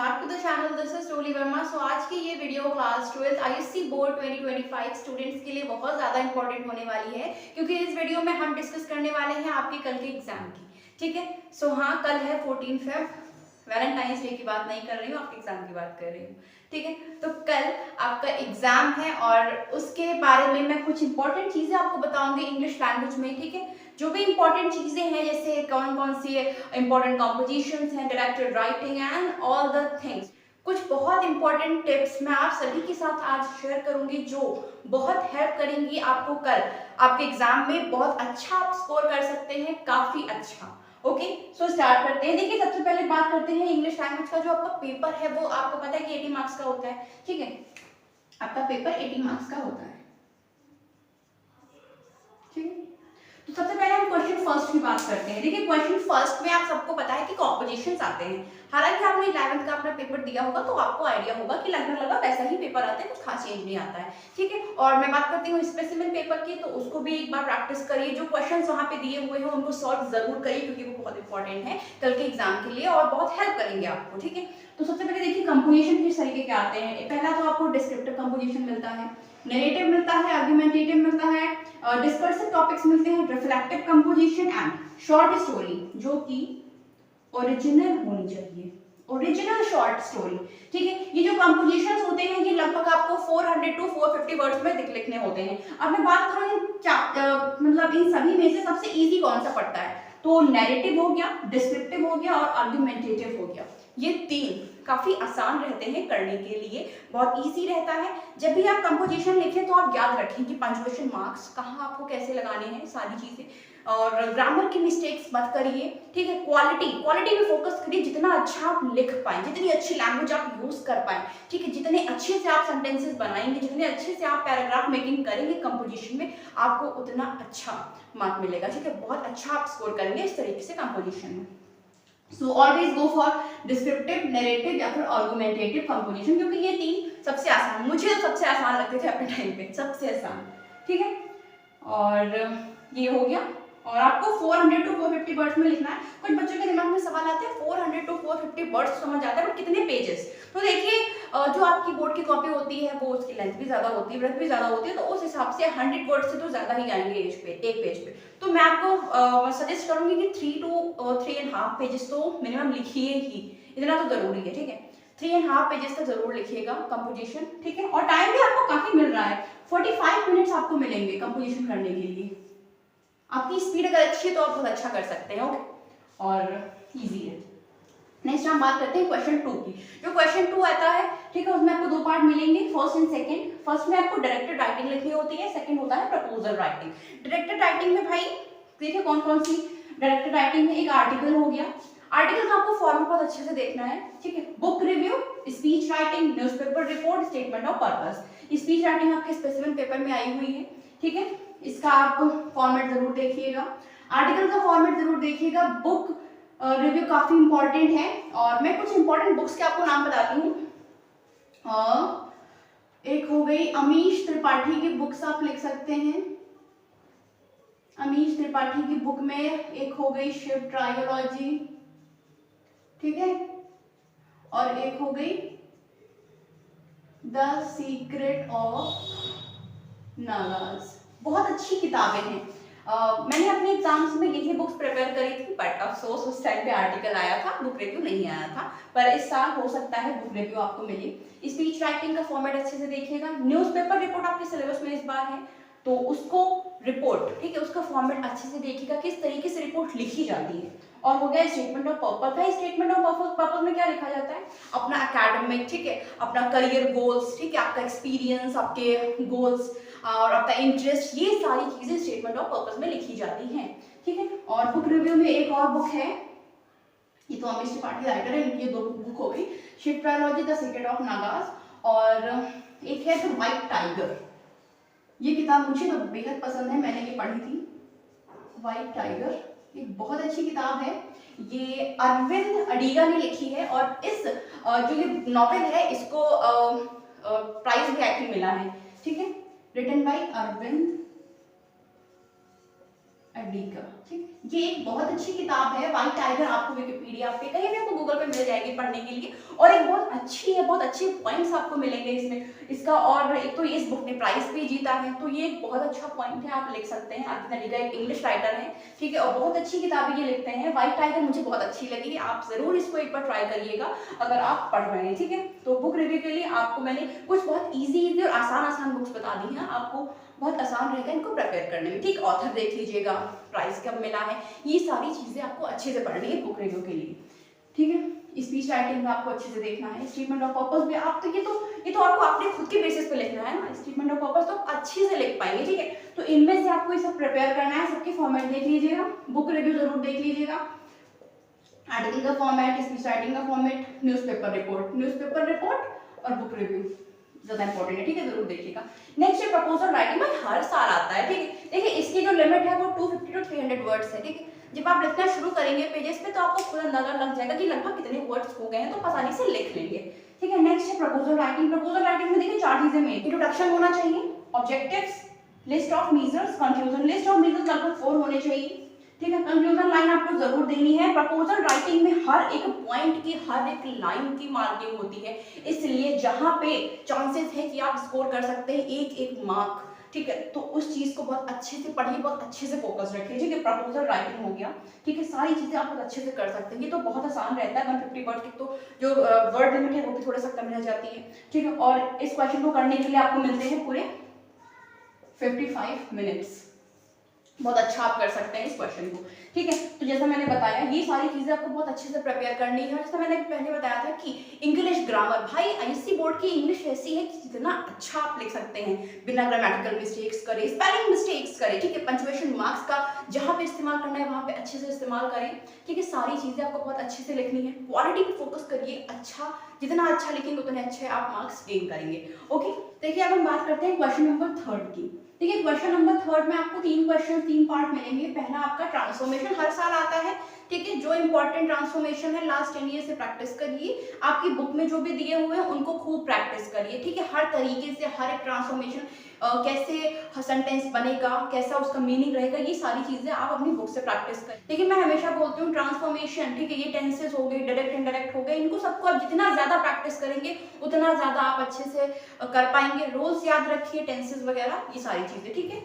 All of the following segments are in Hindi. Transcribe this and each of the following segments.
Back to the channel. This is Roli Verma. So आज की ये video class 12th ISC board 2025 students के लिए बहुत ज़्यादा इंपॉर्टेंट होने वाली है, क्योंकि इस वीडियो में हम डिस्कस करने वाले हैं आपके कल के एग्जाम की। ठीक है, सो हाँ, कल है 14 फेब। वैलेंटाइंस डे की बात नहीं कर रही हूँ, आपके एग्जाम की बात कर रही हूँ। ठीक है, तो कल आपका एग्जाम है और उसके बारे में मैं कुछ इंपॉर्टेंट चीज़ें आपको बताऊंगी इंग्लिश लैंग्वेज में। ठीक है, जो भी इंपॉर्टेंट चीज़ें हैं, जैसे कौन कौन सी इंपॉर्टेंट कॉम्पोजिशंस हैं, directed writing and all the things. कुछ बहुत इंपॉर्टेंट टिप्स मैं आप सभी के साथ आज शेयर करूंगी, जो बहुत हेल्प करेंगी आपको कल आपके एग्जाम में बहुत अच्छा आप स्कोर कर सकते हैं, काफी अच्छा। ओके, सो स्टार्ट करते हैं। देखिए, सबसे पहले बात करते हैं इंग्लिश लैंग्वेज का। जो आपका पेपर है वो आपको पता है कि 80 मार्क्स का होता है। ठीक है, आपका पेपर 80 मार्क्स का होता है। ठीक है, तो सबसे पहले हम क्वेश्चन फर्स्ट की बात करते हैं। देखिए, क्वेश्चन फर्स्ट में आप सबको पता है कि कॉम्पोजिशंस आते हैं। हालांकि आपने 11th का अपना पेपर दिया होगा तो आपको आइडिया होगा कि लगभग वैसा ही पेपर आता है, कुछ खास चेंज नहीं आता है। ठीक है, और मैं बात करती हूँ स्पेसिमेन पेपर की, तो उसको भी एक बार प्रैक्टिस करिए। जो क्वेश्चन वहाँ पे दिए हुए हैं उनको सॉल्व जरूर करिए, क्योंकि वो बहुत इंपॉर्टेंट है कल के एग्जाम के लिए और बहुत हेल्प करेंगे आपको। ठीक है, तो सबसे पहले देखिए कंपोजिशन किस तरीके के आते हैं। पहला तो आपको डिस्क्रिप्टिव कंपोजिशन मिलता है, नरेटिव मिलता है, आर्गुमेंटेटिव मिलता है, डिस्कर्सिव टॉपिक्स मिलते हैं, reflective composition and short story, जो कि ओरिजिनल होनी चाहिए, ओरिजिनल शॉर्ट स्टोरी। ठीक है, ये जो कंपोजिशंस होते हैं ये लगभग आपको 400 टू 450 वर्ड्स में लिखने होते हैं। अब मैं बात करूं मतलब इन सभी में से सबसे इजी कौन सा पड़ता है, तो नैरेटिव हो गया, डिस्क्रिप्टिव हो गया और आर्गुमेंटेटिव हो गया। ये तीन काफी आसान रहते हैं करने के लिए, बहुत इजी रहता है। जब भी आप कंपोजिशन लिखें तो आप याद रखें कि पंक्चुएशन मार्क्स कहाँ आपको कैसे लगाने हैं, सारी चीजें, और ग्रामर की मिस्टेक्स मत करिए। ठीक है, क्वालिटी पे फोकस करिए, जितना अच्छा आप लिख पाए, जितनी अच्छी लैंग्वेज आप यूज कर पाए। ठीक है, जितने अच्छे से आप सेंटेंसेस बनाएंगे, जितने अच्छे से आप पैराग्राफ मेकिंग करेंगे कंपोजिशन में, आपको उतना अच्छा मार्क मिलेगा। ठीक है, बहुत अच्छा आप स्कोर करेंगे इस तरीके से कंपोजिशन में। So always go for descriptive, narrative या फिर आर्गुमेंटेटिव कंपोजिशन, क्योंकि ये तीन सबसे आसान, मुझे तो सबसे आसान लगते थे अपने टाइम पे, सबसे आसान। ठीक है, और ये हो गया। और आपको 400 टू 450 वर्ड्स में लिखना है। कुछ बच्चों के दिमाग में सवाल आते हैं 400 टू 450 वर्ड्स समझ आता है, बट कितने पेजेस। तो देखिए, जो आपकी बोर्ड की कॉपी होती है वो उसकी लेंथ भी ज्यादा होती है, ब्रेथ भी ज्यादा होती है, तो उस हिसाब से 100 वर्ड से तो ज्यादा ही आएंगे एक पेज पे। तो मैं आपको सजेस्ट करूंगी कि 3 टू 3.5 पेजेस तो मिनिमम लिखिए ही, इतना तो जरूरी है। ठीक है, 3.5 पेजेस तक जरूर लिखिएगा कंपोजिशन। ठीक है, और टाइम भी आपको काफी मिल रहा है, 45 मिनट्स आपको मिलेंगे कंपोजिशन करने के लिए। आपकी स्पीड अगर अच्छी है तो आप बहुत अच्छा कर सकते हैं। ओके, और इजी है। नेक्स्ट हम बात करते हैं क्वेश्चन 2 की। जो क्वेश्चन 2 आता है, ठीक है, उसमें आपको दो पार्ट मिलेंगे, फर्स्ट एंड सेकंड। फर्स्ट में आपको डायरेक्टेड राइटिंग लिखनी होती है, सेकंड होता है प्रपोजल राइटिंग। डायरेक्टेड राइटिंग में भाई देखिए कौन कौन सी डायरेक्टेड राइटिंग में, एक आर्टिकल हो गया। आर्टिकल का आपको फॉर्मेट बहुत अच्छे से देखना है। ठीक है, book review, speech writing, newspaper report, statement of purpose. Speech writing आपके स्पेसिफिक पेपर में आई हुई है। ठीक है, इसका आप फॉर्मेट जरूर देखिएगा, आर्टिकल का फॉर्मेट जरूर देखिएगा। बुक रिव्यू काफी इंपॉर्टेंट है, और मैं कुछ इंपॉर्टेंट बुक्स के आपको नाम बताती हूँ। एक हो गई अमीश त्रिपाठी की बुक्स, आप लिख सकते हैं। अमीश त्रिपाठी की बुक में एक हो गई शिव ट्रायोलॉजी, ठीक है, और एक हो गई द सीक्रेट ऑफ नागाज। बहुत अच्छी किताबें हैं। मैंने अपने एग्जाम्स में यही बुक्स प्रिपेयर करी थी, बट अफसोस उस टाइम पे आर्टिकल आया था, बुक रिव्यू नहीं आया था। पर इस साल हो सकता है बुक रिव्यू आपको मिले। स्पीच राइटिंग का फॉर्मेट अच्छे से देखिएगा। न्यूज़पेपर रिपोर्ट आपके सिलेबस में इस बार है, तो उसको रिपोर्ट, ठीक है, उसका फॉर्मेट अच्छे से देखिएगा, किस तरीके से रिपोर्ट लिखी जाती है। और हो गया स्टेटमेंट ऑफ पर्पस। है स्टेटमेंट ऑफ पर्पस में क्या लिखा जाता है, अपना एकेडमिक, ठीक है, अपना करियर गोल्स, ठीक है, आपका एक्सपीरियंस, आपके गोल्स और आपका इंटरेस्ट, ये सारी चीजें स्टेटमेंट ऑफ पर्पस में लिखी जाती हैं। ठीक है, और बुक रिव्यू में एक और बुक है, ये तो अमीश त्रिपाठी राइटर है, इनकी दो बुक हो गई, Shiva trilogy, the secret of Nagas, और एक है द व्हाइट टाइगर। ये किताब मुझे तो बेहद पसंद है, मैंने ये पढ़ी थी, व्हाइट टाइगर, एक बहुत अच्छी किताब है। ये अरविंद अडीगा ने लिखी है, और इस जो ये नॉवेल है इसको प्राइज भी एक्चुअली मिला है। ठीक है, रिटन बाय अरविंद अडीगा। ठीक, ये एक बहुत अच्छी किताब है व्हाइट टाइगर, आपको विकिपीडिया पे कहीं भी आपको गूगल पे मिल जाएगी पढ़ने के लिए, और एक बहुत अच्छी है, बहुत अच्छे पॉइंट्स आपको मिलेंगे इसमें इसका। और एक तो इस बुक ने प्राइज भी जीता है, तो ये एक बहुत अच्छा पॉइंट है, आप लिख सकते हैं। आदित्य नडिगा एक इंग्लिश राइटर है, ठीक है, और बहुत अच्छी किताबें ये लिखते हैं। व्हाइट टाइगर मुझे बहुत अच्छी लगी, आप जरूर इसको एक बार ट्राई करिएगा अगर आप पढ़ रहे हैं, ठीक है। तो बुक रिव्यू के लिए आपको मैंने कुछ बहुत इजी और आसान बुक्स बता दी हैं, आपको बहुत आसान रहेगा इनको प्रिपेयर करने में, ठीक। ऑथर देख लीजिएगा, प्राइस कब मिला है, ये सारी चीजें आपको अच्छे से पढ़नी है बुक रिव्यू के लिए, ठीक है। स्पीच राइटिंग में आपको अच्छे से देखना है, स्टेटमेंट ऑफ पर्पस भी आप तो ये तो आपको अपने खुद के बेसिस पे लिखना है ना, स्टेटमेंट ऑफ पर्पस तो अच्छे से लिख पाएंगे, ठीक है। तो इनमें से आपको ये सब प्रिपेयर करना है, सबके फॉर्मेट देख लीजिएगा, बुक रिव्यू जरूर देख लीजिएगा, आर्टिकल का फॉर्मेट, स्पीच राइटिंग का फॉर्मेट, न्यूज़पेपर रिपोर्ट और बुक रिव्यू ज्यादा इंपॉर्टेंट है, ठीक है, जरूर देखिएगा। नेक्स्ट है प्रपोजल राइटिंग, भाई हर साल आता है, ठीक है। देखिए इसकी जो लिमिट है वो 250 to 300 वर्ड्स है, ठीक है। जब आप लिखना शुरू करेंगे पेजेस पे तो आपको खुद अंदाजा लग जाएगा कि लगभग कितने वर्ड्स हो गए हैं, तो आसानी से लिख लेंगे, ठीक है। नेक्स्ट है प्रपोजल राइटिंग। प्रपोजल राइटिंग में देखिए 4 चीजें मेन, इंट्रोडक्शन होना चाहिए, objectives, list of measures, conclusion. List of measures लगभग 4 होने चाहिए, ठीक है। कंक्लूजन लाइन आपको जरूर देनी है। प्रपोजल राइटिंग में हर एक पॉइंट की, हर एक लाइन की मार्किंग होती है, इसलिए जहां पे चांसेस है कि आप स्कोर कर सकते हैं एक एक मार्क, ठीक है, तो उस चीज को बहुत अच्छे से पढ़िए, बहुत अच्छे से फोकस रखिए, ठीक है। प्रपोजल राइटिंग हो गया, ठीक है, सारी चीजें आप बहुत अच्छे से कर सकते हैं, ये तो बहुत आसान रहता है। 150 वर्ड की तो जो वर्ड लिमिट है वो भी थोड़ा सा कम रह जाती है, ठीक है। और इस क्वेश्चन को करने के लिए आपको मिलते हैं पूरे 55 मिनट्स, बहुत अच्छा आप कर सकते हैं इस क्वेश्चन को, ठीक है। तो जैसा मैंने बताया ये सारी चीजें आपको बहुत अच्छे से प्रिपेयर करनी है। जैसा मैंने पहले बताया था कि इंग्लिश ग्रामर, भाई आईएससी बोर्ड की इंग्लिश ऐसी है कि जितना अच्छा आप लिख सकते हैं बिना ग्रामेटिकल मिस्टेक्स करे, स्पेलिंग मिस्टेक्स करे, ठीक है। पंक्चुएशन मार्क्स का जहां पे इस्तेमाल करना है वहां पे अच्छे से इस्तेमाल करें, ठीक है। सारी चीजें आपको बहुत अच्छे से लिखनी है, क्वालिटी पे फोकस करिए, अच्छा जितना अच्छा लिखेंगे उतने अच्छे आप मार्क्स गेन करेंगे, ओके। देखिए अब हम बात करते हैं क्वेश्चन नंबर 3 की, ठीक है। क्वेश्चन नंबर 3 में आपको 3 क्वेश्चन 3 पार्ट मिलेंगे। पहला आपका ट्रांसफॉर्मेशन, हर साल आता है, ठीक है। जो इंपॉर्टेंट ट्रांसफॉर्मेशन है लास्ट 10 ईयर से प्रैक्टिस करिए, आपकी बुक में जो भी दिए हुए हैं उनको खूब प्रैक्टिस करिए, ठीक है। हर तरीके से हर एक ट्रांसफॉर्मेशन कैसे सेंटेंस बनेगा, कैसा उसका मीनिंग रहेगा, ये सारी चीजें आप अपनी बुक से प्रैक्टिस करें। देखिए मैं हमेशा बोलती हूँ ट्रांसफॉर्मेशन, ठीक है, ये टेंसेस हो गए, डायरेक्ट इनडायरेक्ट हो गए, इनको सबको आप जितना ज्यादा प्रैक्टिस करेंगे उतना ज्यादा आप अच्छे से कर पाएंगे। रूल्स याद रखिए, टेंसेस वगैरह ये सारी चीजें, ठीक है।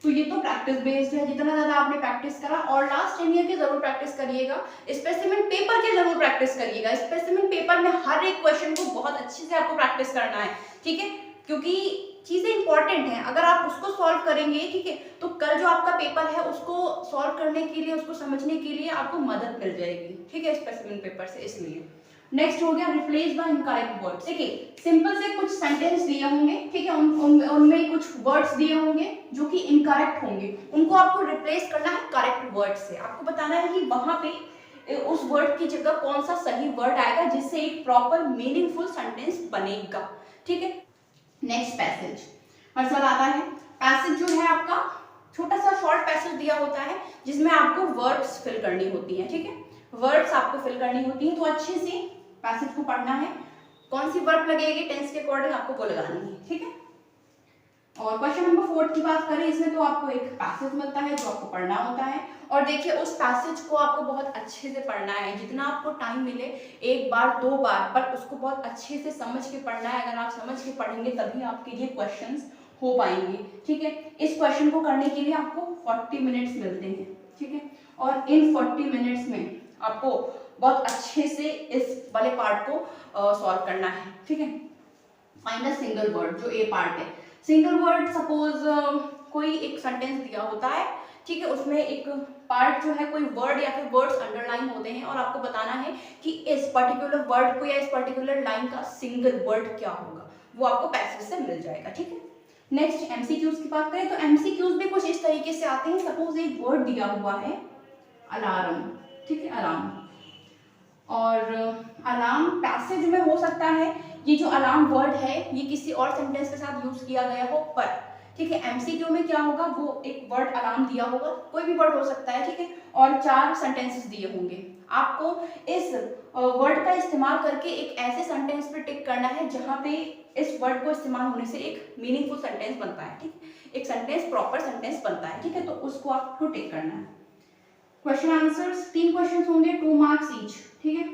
तो ये तो प्रैक्टिस बेस्ड है, जितना ज्यादा आपने प्रैक्टिस करा, और लास्ट 10 ईयर की जरूर प्रैक्टिस करिएगा। स्पेसिमेन पेपर के जरूर प्रैक्टिस करिएगा, स्पेसिमेन पेपर में हर एक क्वेश्चन को बहुत अच्छे से आपको प्रैक्टिस करना है, ठीक है, क्योंकि चीजें इंपॉर्टेंट हैं। अगर आप उसको सॉल्व करेंगे, ठीक है, तो कल जो आपका पेपर है उसको सॉल्व करने के लिए, उसको समझने के लिए आपको मदद मिल जाएगी, ठीक है, स्पेसिमेन पेपर से। इसलिए नेक्स्ट हो गया रिप्लेस द इनकरेक्ट वर्ड्स। देखिए सिंपल से कुछ सेंटेंस दिए होंगे, ठीक है, उनमें कुछ वर्ड्स दिए होंगे जो कि इनकरेक्ट होंगे, उनको आपको रिप्लेस करना है करेक्ट वर्ड से। आपको बताना है कि वहां पे उस वर्ड की जगह कौन सा सही वर्ड आएगा जिससे एक प्रॉपर मीनिंगफुल सेंटेंस बनेगा, ठीक है। नेक्स्ट पैसेज, हर साल आता है। पैसेज जो है आपका छोटा सा शॉर्ट पैसेज दिया होता है जिसमें आपको वर्ड्स फिल करनी होती है, ठीक है, वर्ड्स आपको फिल करनी होती है। तो अच्छे से पैसेज को पढ़ना है, कौन सी वर्ब लगेगी टेंस के अकॉर्डिंग आपको वो लगानी है, ठीक है। और क्वेश्चन नंबर 4 की बात करें, इसमें तो आपको एक पैसेज मिलता है जो आपको पढ़ना होता है, और देखिए उस पैसेज को आपको बहुत अच्छे से पढ़ना है, जितना आपको टाइम मिले, एक बार 2 बार, पर उसको बहुत अच्छे से समझ के पढ़ना है। अगर आप समझ के पढ़ेंगे तभी आपके लिए क्वेश्चंस हो पाएंगे, ठीक है। इस क्वेश्चन को करने के लिए आपको 40 मिनट्स मिलते हैं, ठीक है, और इन 40 मिनट्स में आपको बहुत अच्छे से इस वाले पार्ट को सॉल्व करना है, ठीक है। फाइंड अ सिंगल वर्ड, जो ए पार्ट है, सिंगल वर्ड, सपोज कोई एक सेंटेंस दिया होता है, ठीक है, उसमें एक पार्ट जो है कोई वर्ड या फिर वर्ड्स अंडरलाइन होते हैं, और आपको बताना है कि इस पर्टिकुलर वर्ड को या इस पर्टिकुलर लाइन का सिंगल वर्ड क्या होगा, वो आपको पैसेज से मिल जाएगा, ठीक है। नेक्स्ट एमसीक्यूज की बात करें तो एमसीक्यूज भी कुछ इस तरीके से आते हैं। सपोज एक वर्ड दिया हुआ है अलार्म, ठीक है, अलार्म, और अलार्म पैसेज में हो सकता है ये जो अलार्म वर्ड है ये किसी और सेंटेंस के साथ यूज किया गया हो, पर ठीक है एमसीक्यू में क्या होगा, वो एक वर्ड अलार्म दिया होगा, कोई भी वर्ड हो सकता है, ठीक है, और 4 सेंटेंसेस दिए होंगे। आपको इस वर्ड का इस्तेमाल करके एक ऐसे सेंटेंस पे टिक करना है जहां पे इस वर्ड को इस्तेमाल होने से एक मीनिंगफुल सेंटेंस बनता है, ठीक, एक सेंटेंस प्रॉपर सेंटेंस बनता है, ठीक है, तो उसको आपको टिक करना है। क्वेश्चन आंसर्स 3 क्वेश्चन होंगे, 2 मार्क्स ईच, ठीक है।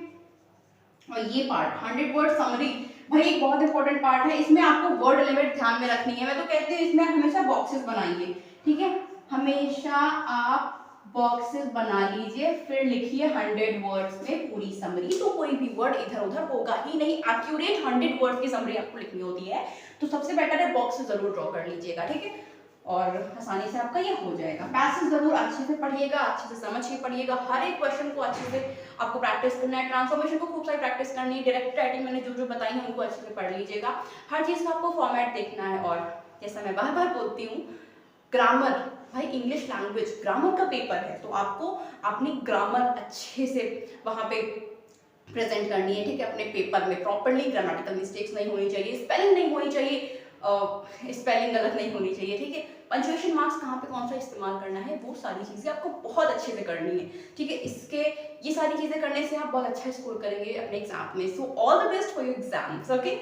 और ये पार्ट 100 वर्ड समरी, भाई एक बहुत इंपॉर्टेंट पार्ट है, इसमें आपको वर्ड लिमिट ध्यान में रखनी है। मैं तो कहती हूँ इसमें हमेशा बॉक्सेस बनाइए, ठीक है, हमेशा आप बॉक्सेस बना लीजिए, फिर लिखिए 100 वर्ड्स में पूरी समरी। तो कोई भी वर्ड इधर उधर होगा ही नहीं, एक्यूरेट 100 वर्ड्स की समरी आपको लिखनी होती है, तो सबसे बेटर है बॉक्सेस जरूर ड्रॉ कर लीजिएगा, ठीक है, और आसानी से आपका ये हो जाएगा। पैसेज जरूर अच्छे से पढ़िएगा, अच्छे से समझ के पढ़िएगा, हर एक क्वेश्चन को अच्छे से आपको प्रैक्टिस करना है, ट्रांसफॉर्मेशन को खूब सारी प्रैक्टिस करनी है, डायरेक्ट राइटिंग मैंने जो जो बताई है उनको अच्छे से पढ़ लीजिएगा, हर चीज़ का आपको फॉर्मेट देखना है। और जैसा मैं बार बार बोलती हूँ, ग्रामर, भाई इंग्लिश लैंग्वेज ग्रामर का पेपर है, तो आपको अपनी ग्रामर अच्छे से वहाँ पे प्रेजेंट करनी है, ठीक है, अपने पेपर में प्रॉपरली, ग्रामेटिकल मिस्टेक्स नहीं होनी चाहिए, स्पेलिंग नहीं होनी चाहिए, स्पेलिंग गलत नहीं होनी चाहिए, ठीक है, पंचुएशन मार्क्स कहाँ पे कौन सा इस्तेमाल करना है, वो सारी चीज़ें आपको बहुत अच्छे से करनी है, ठीक है। इसके ये सारी चीज़ें करने से आप बहुत अच्छा स्कोर करेंगे अपने एग्जाम में। So all the best for your exams, okay.